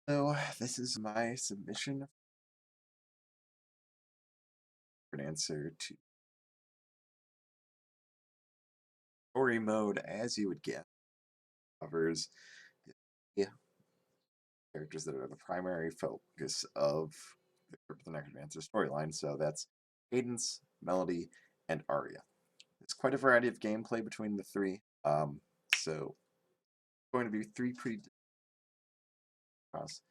So this is my submission for an answer to story mode, as you would guess, covers the characters that are the primary focus of the Crypt the Necrodancer storyline. So that's Cadence, Melody, and Aria. There's quite a variety of gameplay between the three. So going to be three pretty cross.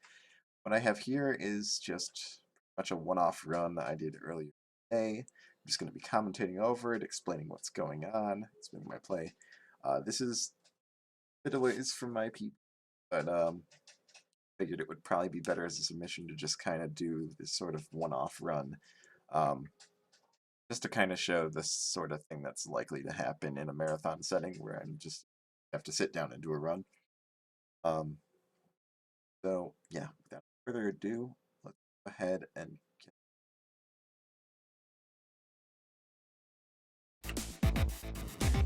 What I have here is just much a one-off run that I did earlier today. I'm just going to be commentating over it, explaining what's going on, explaining my play. This is a bit of ways from my people, but figured it would probably be better as a submission to just kind of do this sort of one-off run, just to kind of show this sort of thing that's likely to happen in a marathon setting where I'm just have to sit down and do a run. So yeah, without further ado, let's go ahead and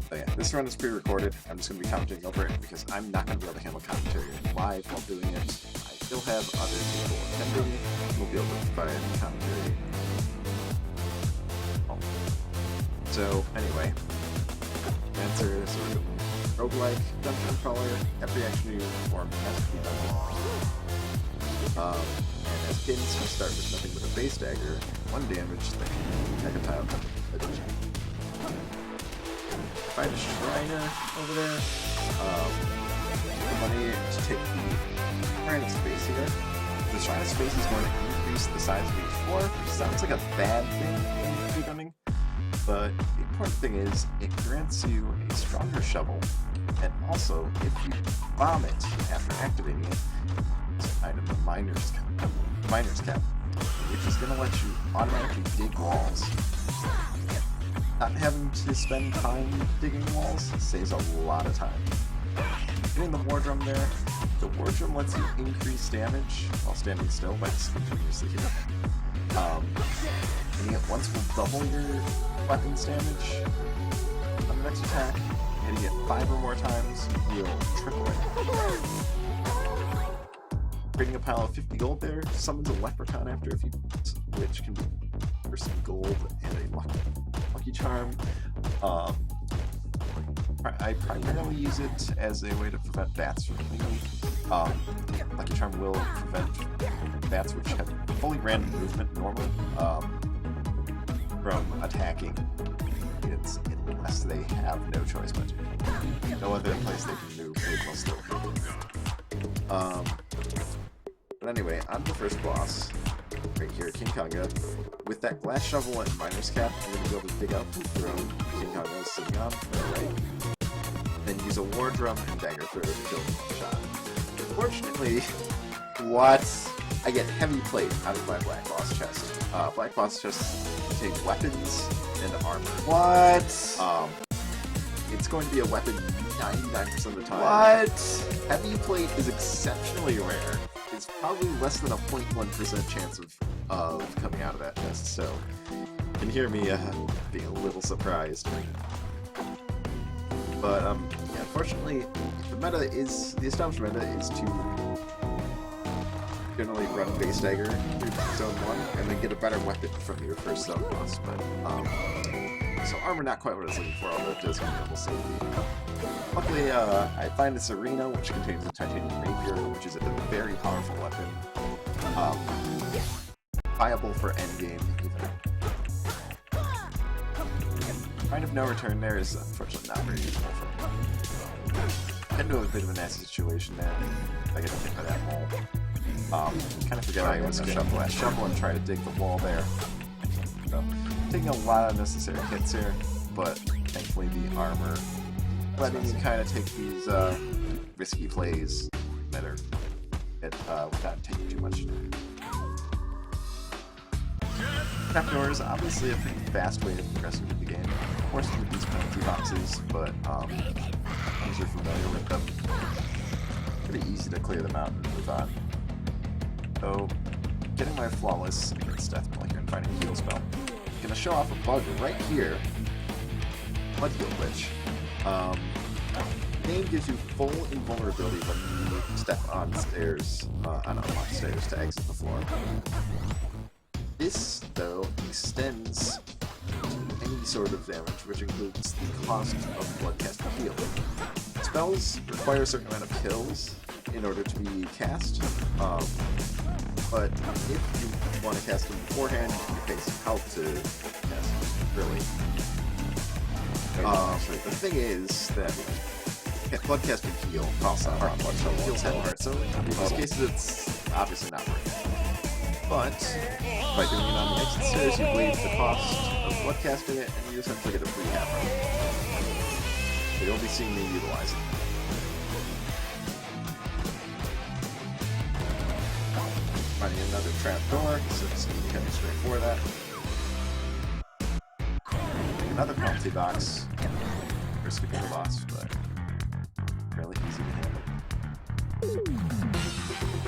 so yeah, this run is pre-recorded. I'm just going to be commentating over it because I'm not going to be able to handle commentary live while doing it. I still have other people attending who will be able to provide commentary. So anyway, answer is sort of roguelike dungeon crawler. Every action you perform has to be done. And as Cadence, you start with nothing but a base dagger, 1 damage, then Necropile addition. Find a Shriner over there. The money to take the Shriner space here. The Shriner space is going to increase the size of each floor, which sounds like a bad thing in speedrunning. But the important thing is, it grants you a stronger shovel, and also, if you bomb it after activating it, it's an item of miner's cap, which is going to let you automatically dig walls. Not having to spend time digging walls saves a lot of time. Getting the war drum there, the war drum lets you increase damage while standing still by just continuously hitting it. Hitting it once will double your weapons damage on the next attack. Hitting it 5 or more times will triple it. Creating a pile of 50 gold there summons a leprechaun after a few minutes, which can be for some gold and a lucky charm. I primarily use it as a way to prevent bats from hitting me. Lucky charm will prevent bats which have fully random movement normally from attacking units unless they have no choice but to. No other place they can move, they will still hit. But anyway, on the first boss, right here, King Konga. With that glass shovel and miner's cap, you're going to be able to dig out the throne King Konga is sitting on, right? Then use a war drum and dagger throw to kill him with a shot. Unfortunately, I get heavy plate out of my black boss chest. Black boss chests contain weapons and armor. It's going to be a weapon 99% of the time. Heavy plate is exceptionally rare. It's probably less than a 0.1% chance of coming out of that chest, so you can hear me being a little surprised. But yeah, unfortunately, the established meta is to generally run base dagger through zone 1 and then get a better weapon from your first zone boss. But so armor not quite what I was looking for, although it does give me double safety. Luckily, I find this arena, which contains a titanium rapier, which is a very powerful weapon. Viable for endgame, even. And kind of no return there is unfortunately not very useful for me. Get into a bit of a nasty situation there. I get hit by that wall. Kind of forget I was going to shovel and try to dig the wall there. So, taking a lot of necessary hits here, but thankfully the armor letting me kind of take these risky plays that are without taking too much. Trapdoors, obviously a pretty fast way of progressing through the game. Of course with these penalty boxes, but as you're familiar with them, pretty easy to clear them out and move on. So, getting my flawless against Death Mill here and finding a heal spell. I'm gonna show off a bug right here. Blood heal glitch. game gives you full invulnerability when you step on stairs, on unlocked stairs to exit the floor. This, though, extends to any sort of damage, which includes the cost of bloodcast and heal. Spells require a certain amount of kills in order to be cast, but if you want to cast them beforehand, you pay some help to cast them, really. The thing is that bloodcast and heal costs a heart, heals 10 hearts, so in these cases it's obviously not worth it. But by doing it on the exit stairs, you waive the cost of bloodcasting it, and you essentially get a free half heart. So you'll be seeing me utilize it. Finding another trap door, so it's going to be heading straight for that. Another penalty box. Risk of being lost, but fairly easy to handle.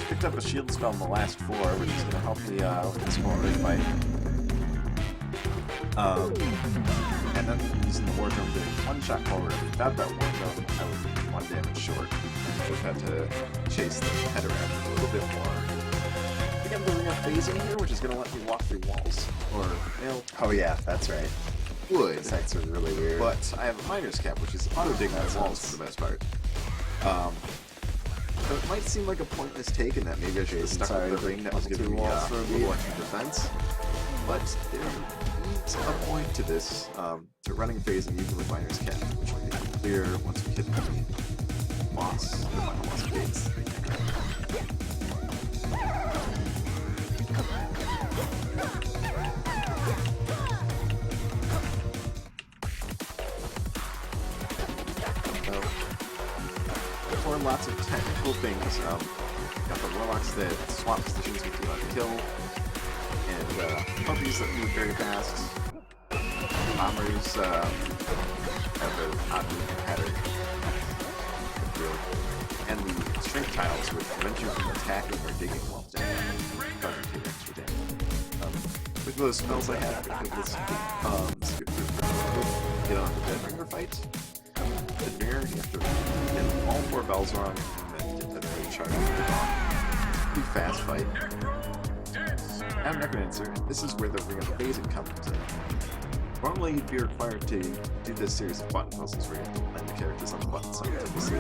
Picked up a shield spell in the last floor, which is going to help me with this whole earth fight. And then using the wardrobe to one-shot forward. Without that wardrobe, I would be 1 damage short. I would have had to chase the head around a little bit more. Again, building up phasing here, which is going to let me walk through walls. Or, you know, oh yeah, that's right. Wood. This effects are really weird. But I have a miner's cap, which is auto-digging the walls for the most part. So it might seem like a pointless take in that maybe I should have stuck with the ring that was giving me a little extra defense. But there is a point to this, to running phasing even with miner's cap, which will be clear once we hit the boss, the final boss of Cadence. Lots of technical things. Got the warlocks that swap positions with the kill, and puppies that move very fast. Bombers have an odd movement pattern, and the strength tiles which prevent you from attacking or digging while causing extra damage. With those spells I have, I think this get on the Deadbringer fight. The mirror, you have to get all 4 bells wrong, and then get that very charge. Pretty fast fight. I'm Necrodancer. This is where the ring of phasing comes in. Normally, you'd be required to do this series of button puzzles where you have to land the characters on the button simultaneously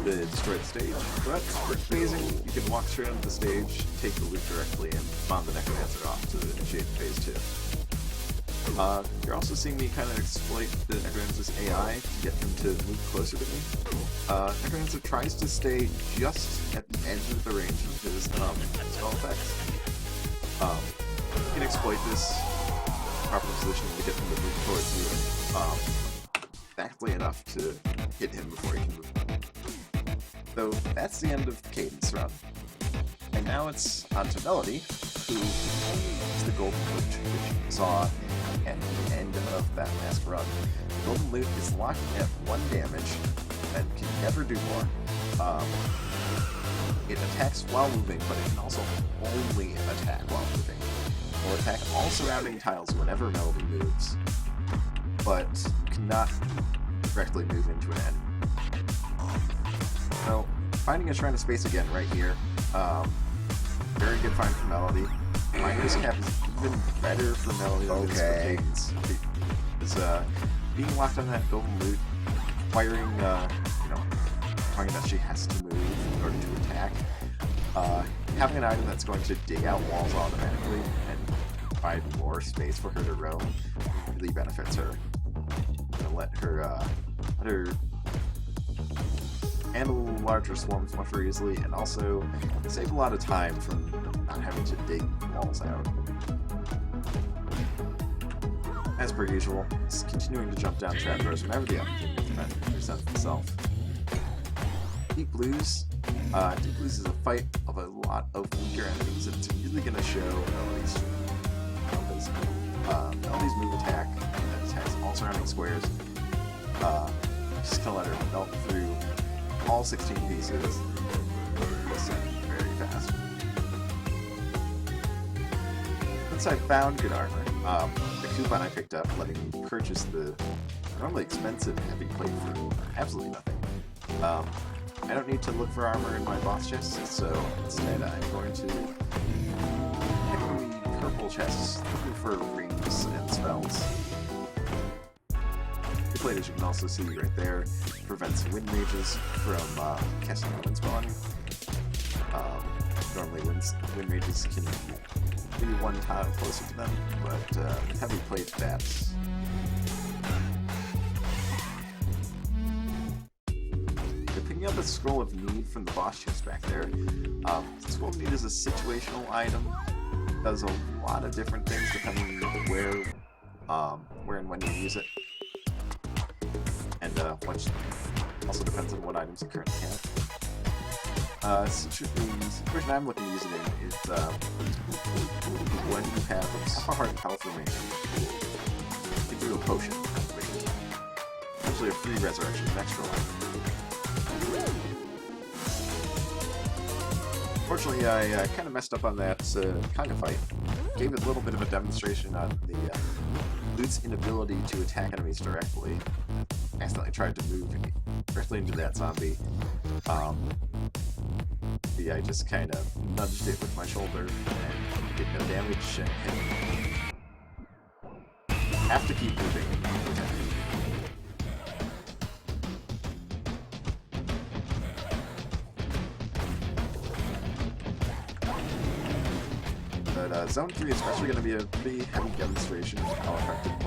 to destroy the stage. But for phasing, you can walk straight onto the stage, take the loot directly, and bomb the Necrodancer off to initiate phase 2. You're also seeing me kind of exploit the Necrodancer's AI to get him to move closer to me. Necrodancer tries to stay just at the edge of the range of his spell effects. You can exploit this proper positioning to get him to move towards you exactly enough to hit him before he can move. So that's the end of Cadence run. And now it's on to Melody, who is the golden loot, which you saw at the end of that last run. The golden loot is locked at 1 damage and can never do more. It attacks while moving, but it can also only attack while moving. It will attack all surrounding tiles whenever Melody moves, but cannot directly move into an enemy. So, finding a Shrine of Space again right here. Very good find for Melody. Miner's Cap is even better for Melody than it is for Cadence. Because being locked on that golden loot, requiring that she has to move in order to attack, having an item that's going to dig out walls automatically and provide more space for her to roam really benefits her. Let her handle larger swarms much more easily, and also save a lot of time from not having to dig walls out. As per usual, it's continuing to jump down trapdoors whenever the opportunity presents itself. Deep Blues. Deep Blues is a fight of a lot of weaker enemies, and it's really going to show Melody's move attack that attacks all surrounding squares. Just gonna let her melt through all 16 pieces. Listen, very fast. Once I found good armor, the coupon I picked up letting me purchase the normally expensive heavy plate for absolutely nothing I don't need to look for armor in my boss chests, so instead I'm going to pick the purple chests, looking for rings and spells. The plate, as you can also see right there, prevents wind mages from casting a wind spell. Normally wind mages can be one tile closer to them, but with heavy plate, that's... You're picking up a Scroll of Need from the boss chest back there. Scroll of Need is a situational item. It does a lot of different things depending on where and when you use it. And which also depends on what items you currently have. The situation I'm looking to use it in is when you have a heart and health remaining, you can do a potion, which is essentially a free resurrection, an extra life. Fortunately, I kind of messed up on that kind of fight. Gave it a little bit of a demonstration on the loot's inability to attack enemies directly. Accidentally tried to move directly into that zombie. I just kind of nudged it with my shoulder and did no damage, and have to keep moving and protecting. But Zone 3 is especially going to be a pretty heavy demonstration of how effective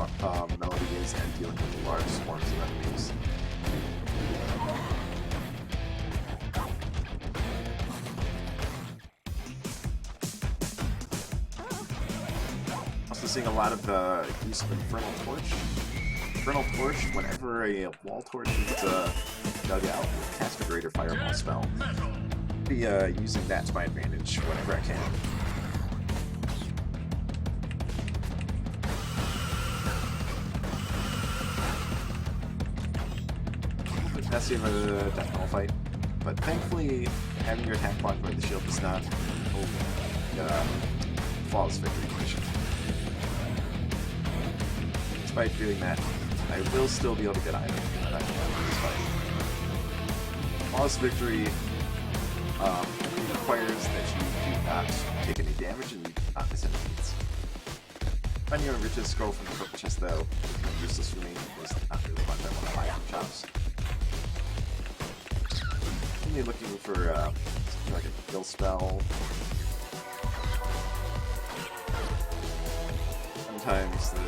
Melody is at dealing with the large swarms of enemies. Seeing a lot of use of Infernal Torch. Infernal Torch, whenever a wall torch is dug out, will cast a greater fireball spell. I'll be using that to my advantage whenever I can. That's the end of the death knell fight, but thankfully having your attack blocked by the shield does not flawless victory condition. Despite doing that, I will still be able to get items in this fight. Flawless victory requires that you do not take any damage and you do not miss any hits. Finding a riches scroll from the purple chest, though, is useless for me. It was not really fun. I want to buy item shops. I'm looking for something like a kill spell. Sometimes the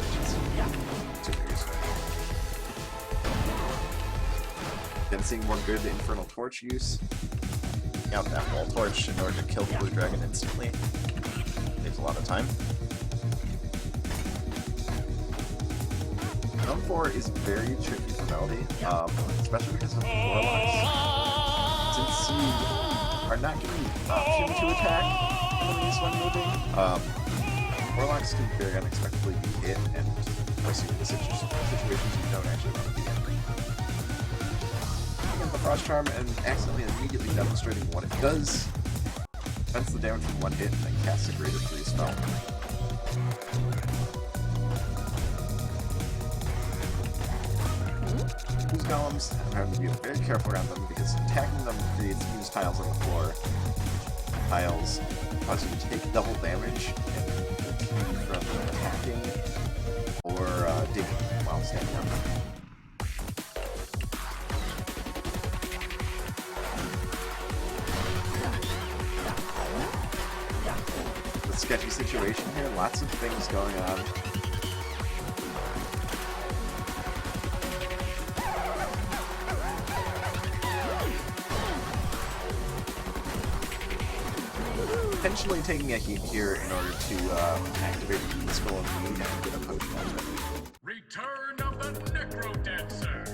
too useful. Then seeing more good Infernal Torch use. Out that wall torch in order to kill the blue dragon instantly. Takes a lot of time. Zone 4 is very tricky for Melody, especially because of the warlocks. Since you are not given the option to attack enemies when moving, warlocks can very unexpectedly be hit and place you into situations you don't actually want to be in. Picking up the Frost Charm and accidentally immediately demonstrating what it does. Prevents the damage from one hit and then casts a greater 3 spell. These golems, I'm having to be very careful around them because attacking them creates fuse tiles on the floor. Tiles cause you to take double damage from attacking or digging while standing on them. It's a sketchy situation here, lots of things going on. Potentially taking a heat here in order to activate the Scroll of Need and get a potion out of it. Return of the Necrodancer!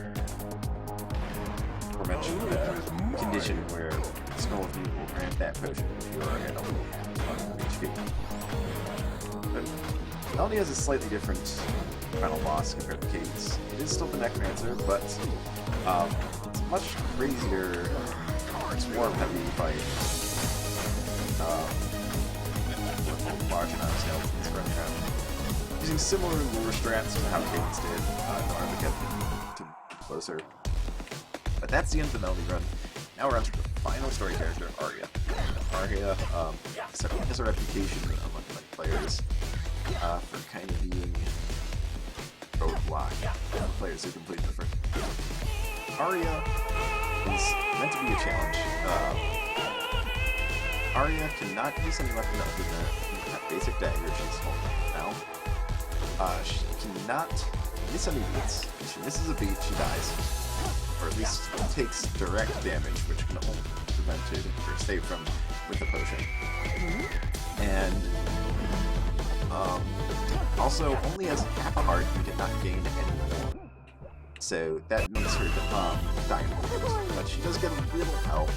Or mention the condition where Scroll of Need will grant that potion if you are at a low HP. But Melody has a slightly different final boss compared to Cadence. It is still the Necrodancer, but it's a much crazier, swarm-heavy fight. Large amount of skeletons running around. Using similar lure strats to how Cadence did in order to get closer. But that's the end of the Melody run. Now we're on to the final story character, Aria. Aria certainly has a reputation among like players for kind of being roadblock players who complete the first. Aria is meant to be a challenge. Aria cannot use any weapon other than that basic dagger she's holding now. She cannot miss any beats. If she misses a beat, she dies. Or at least takes direct damage, which can only be prevented or saved from with a potion. And also, only as half a heart, you cannot gain any more. So that makes her die in a moment. But she does get a little help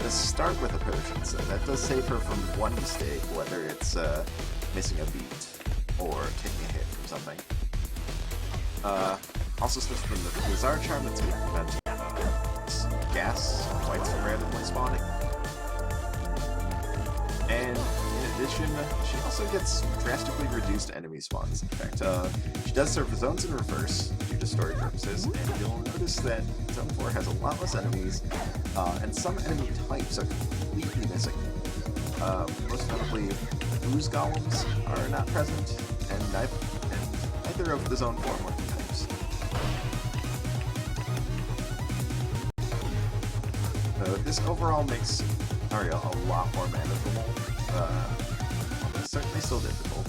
to start with a potion, so that does save her from one mistake, whether it's missing a beat or taking a hit from something. Also switched from the Bizarre Charm that's going to prevent gas whites from randomly spawning. And in addition, she also gets drastically reduced enemy spawns. In fact, she does serve zones in reverse due to story purposes, and you'll notice that Zone 4 has a lot less enemies, and some enemy types are completely missing. Most notably, ooze golems are not present, and neither of the Zone 4 monkey types. So this overall makes Aria a lot more manageable. It's certainly still difficult.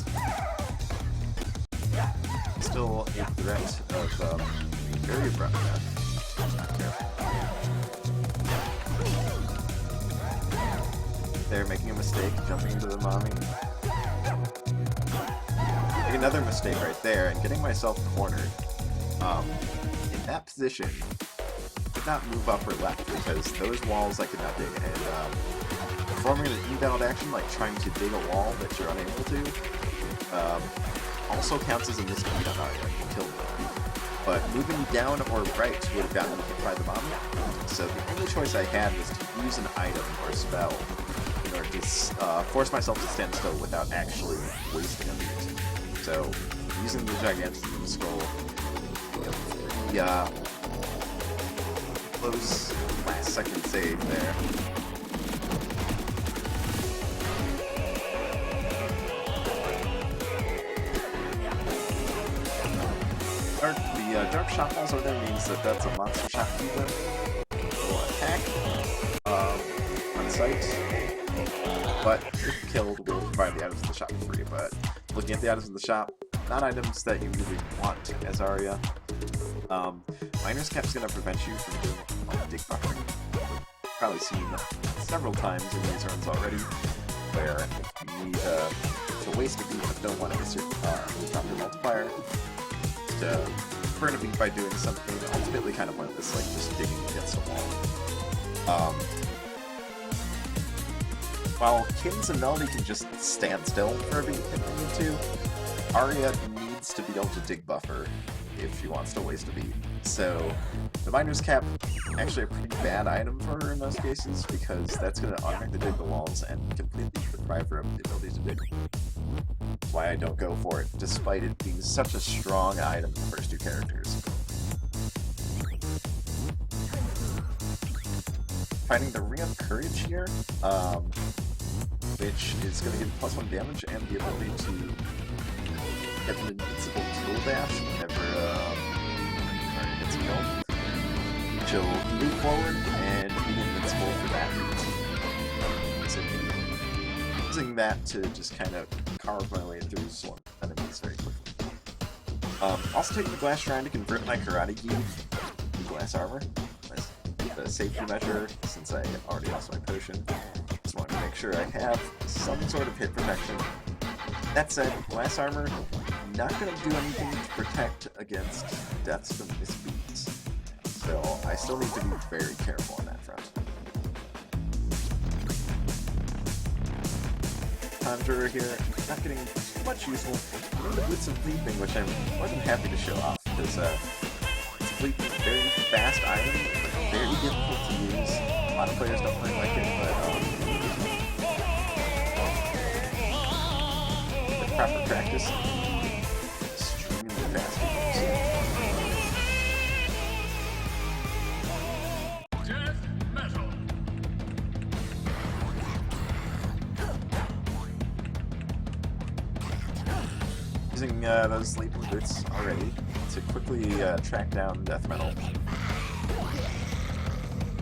Still a threat of very abrupt death. Not careful. They're making a mistake, jumping into the mommy. Make another mistake right there, and getting myself cornered. In that position, I could not move up or left because those walls I could not dig. And performing an inbound action like trying to dig a wall that you're unable to also counts as a misbeat on Aria and kill them. But moving down or right would have gotten me hit by the bomb. So the only choice I had was to use an item or a spell in order to force myself to stand still without actually wasting a beat. So using the Gigantic Skull, close last second save there. The dark shot falls over there means that that's a monster shopkeeper. Will attack on sight, but if killed, will provide the items in the shop for free. But looking at the items in the shop, not items that you really want as Aria. Miner's Cap's going to prevent you from doing dig buffering. You've probably seen several times in these runs already, where you need to waste a beat but don't want to miss your multiplier. To burn a beat by doing something ultimately kind of pointless, like just digging against a wall. While Cadence and Melody can just stand still for a beat if they need to, Aria needs to be able to dig buffer if she wants to waste a beat. So the Miner's Cap actually a pretty bad item for her in most cases, because that's going to automatically dig the walls and completely deprive her of the ability to dig. That's why I don't go for it, despite it being such a strong item in the first two characters. Finding the Ring of Courage here, which is going to give +1 damage and the ability to get an invincible kill dash whenever Aria gets killed. She'll move forward and be invincible for that reason. Using that to just kind of carve my way through some enemies very quickly. Also taking the glass shrine to convert my karate gi to glass armor. As a safety measure, since I already lost my potion. Just want to make sure I have some sort of hit protection. That said, glass armor, not going to do anything to protect against deaths from misbeats. So I still need to be very careful on that front. Conjurer here, not getting too much useful. The Blitz of Leaping, which I'm more than happy to show off, because it's a very fast item, but very difficult to use. A lot of players don't really like it, but with proper practice, extremely fast to use. Using those leaping boots already to quickly track down Death Metal.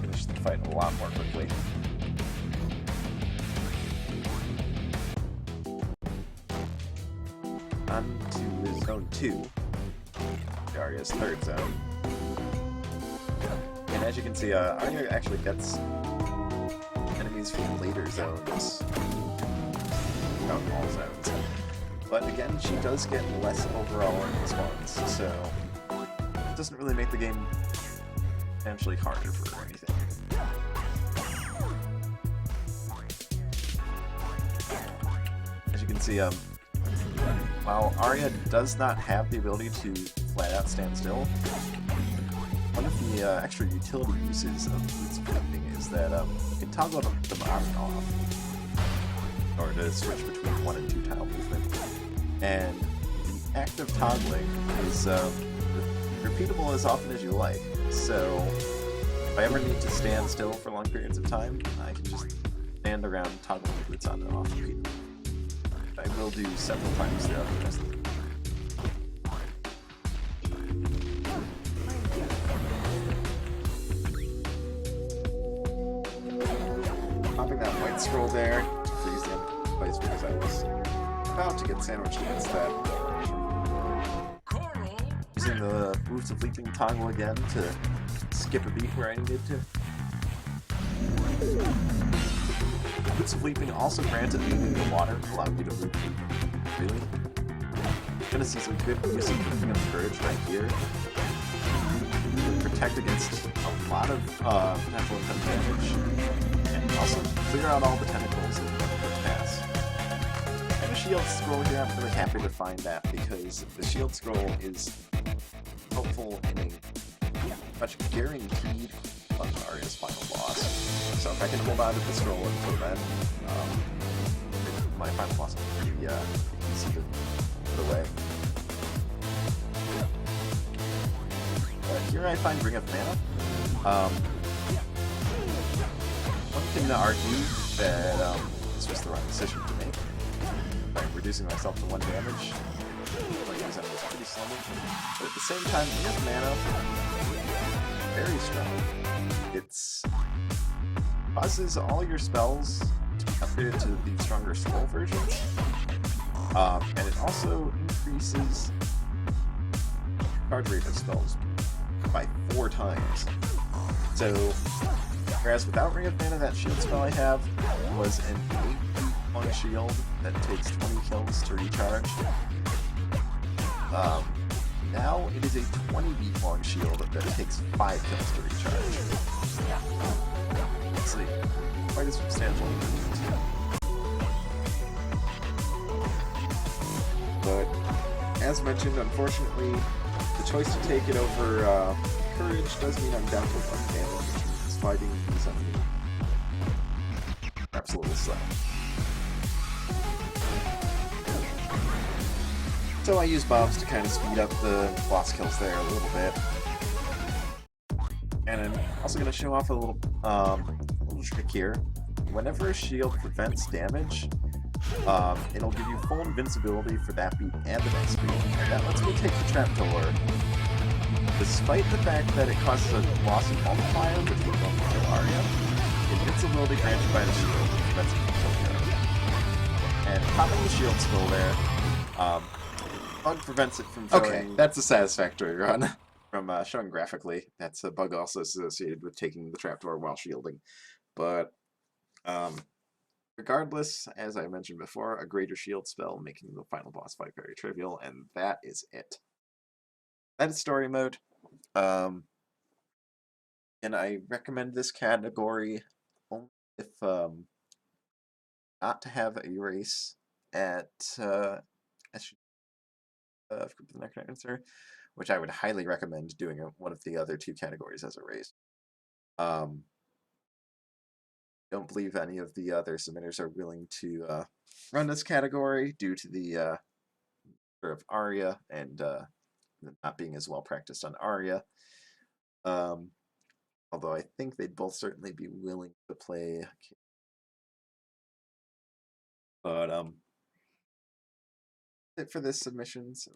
Finish the fight a lot more quickly. On to Zone 2, Aria's third zone. And as you can see, Aria actually gets enemies from later zones. Not all zones. But again, she does get less overall in these ones, so it doesn't really make the game potentially harder for her or anything. As you can see, while Aria does not have the ability to flat out stand still, one of the extra utility uses of boots of flipping is that you can toggle them on and off in order to switch between 1 and 2 tile movement. And the act of toggling is repeatable as often as you like. So if I ever need to stand still for long periods of time, I can just stand around toggling the boots on and off repeatedly. I will do several times throughout the rest of the game. Popping that white scroll there to freeze the end place because I was about to get sandwiched against that. Using the Boots of Leaping toggle again to skip a beat where I needed to. Boots of Leaping also granted leaping the water, allowed you to loop freely. You're gonna see some good use of Leaping of Courage right here. You can protect against a lot of potential intense damage, and also clear out all the tentacles in the first pass. And a shield scroll here, I'm really happy to find that because the shield scroll is helpful in a much guaranteed on Aria's final boss. So if I can hold on to the scroll until then, my final boss will be pretty easy to put away. But here I find Ring of Mana. One can argue that this was the wrong decision to make. By reducing myself to 1 damage, like these enemies pretty slender. But at the same time, Ring of Mana, very strong. It's causes all your spells to be upgraded to the stronger scroll versions. And it also increases charge rate of spells by 4 times. So, whereas without Ring of Mana, that shield spell I have was an 8-long shield that takes 20 kills to recharge. Now it is a 20-beat long shield that takes 5 kills to recharge. It's quite a substantial improvement. But as mentioned, unfortunately, the choice to take it over Courage does mean I'm down to 1 damage, which means fighting these enemies perhaps a little slow. So I use bombs to kind of speed up the boss kills there a little bit. And I'm also going to show off a little trick here. Whenever a shield prevents damage, it'll give you full invincibility for that beat and the next beat. And that lets me take the trapdoor. Despite the fact that it causes a loss of multiplier, which will go kill Aria, invincibility granted by the shield prevents it from killing her. And popping the shield skill there, bug prevents it from showing... Okay, that's a satisfactory run. From showing graphically. That's a bug also associated with taking the trapdoor while shielding. But regardless, as I mentioned before, a greater shield spell making the final boss fight very trivial, and that is it. That is story mode. And I recommend this category only if not to have a race at Crypt the Necrodancer, which I would highly recommend doing one of the other 2 categories as a race. Don't believe any of the other submitters are willing to run this category due to the of Aria and not being as well practiced on Aria. Although I think they'd both certainly be willing to play. But it for this submission. So